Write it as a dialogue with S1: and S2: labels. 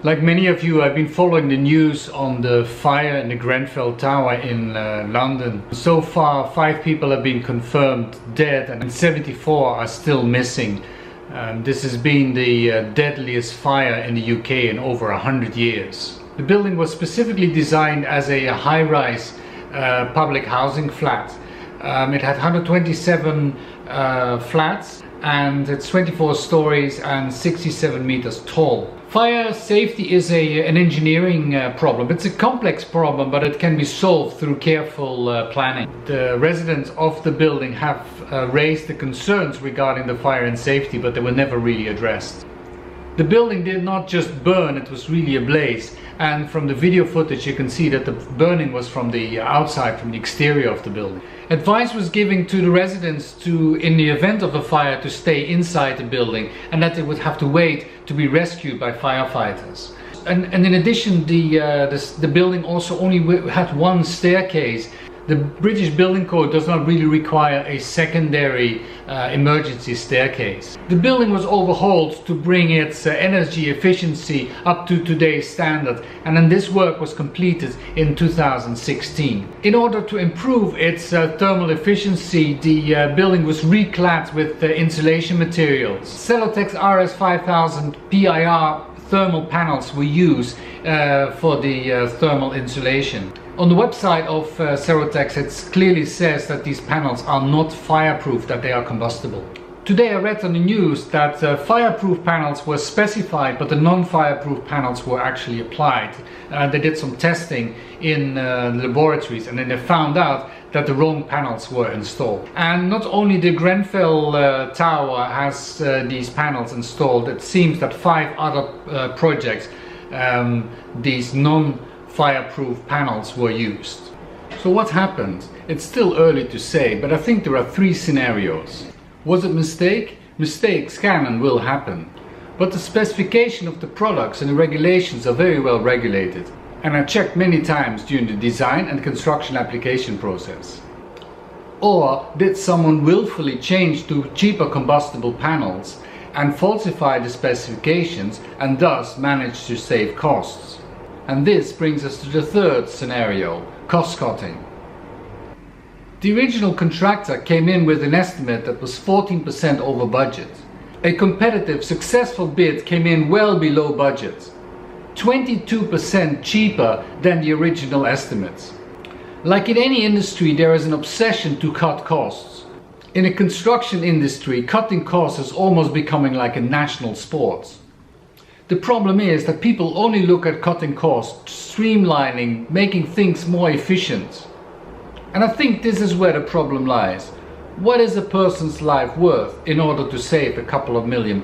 S1: Like many of you, I've been following the news on the fire in the Grenfell Tower in London. So far, 5 people have been confirmed dead and 74 are still missing. This has been the deadliest fire in the UK in over 100 years. The building was specifically designed as a high-rise public housing flat. It had 127 flats and it's 24 stories and 67 meters tall. Fire safety is an engineering problem. It's a complex problem, but it can be solved through careful planning. The residents of the building have raised the concerns regarding the fire and safety, but they were never really addressed. The building did not just burn, it was really ablaze. And from the video footage you can see that the burning was from the outside, from the exterior of the building. Advice was given to the residents to, in the event of a fire, to stay inside the building and that they would have to wait to be rescued by firefighters. And in addition, the building also only had one staircase. The British Building Code does not really require a secondary emergency staircase. The building was overhauled to bring its energy efficiency up to today's standard, and then this work was completed in 2016. In order to improve its thermal efficiency, the building was reclad with insulation materials. Celotex RS5000 PIR thermal panels were used for the thermal insulation. On the website of Celotex it clearly says that these panels are not fireproof, that they are combustible. Today I read on the news that fireproof panels were specified, but the non-fireproof panels were actually applied. They did some testing in laboratories and then they found out that the wrong panels were installed. And not only the Grenfell Tower has these panels installed, it seems that 5 other projects, these non-fireproof panels were used. So what happened? It's still early to say, but I think there are 3 scenarios. Was it a mistake? Mistakes can and will happen. But the specification of the products and the regulations are very well regulated. And I checked many times during the design and construction application process. Or did someone willfully change to cheaper combustible panels and falsify the specifications and thus manage to save costs? And this brings us to the 3rd scenario, cost cutting. The original contractor came in with an estimate that was 14% over budget. A competitive, successful bid came in well below budget, 22% cheaper than the original estimates. Like in any industry, there is an obsession to cut costs. In the construction industry, cutting costs is almost becoming like a national sport. The problem is that people only look at cutting costs, streamlining, making things more efficient. And I think this is where the problem lies. What is a person's life worth in order to save a couple of £1 million?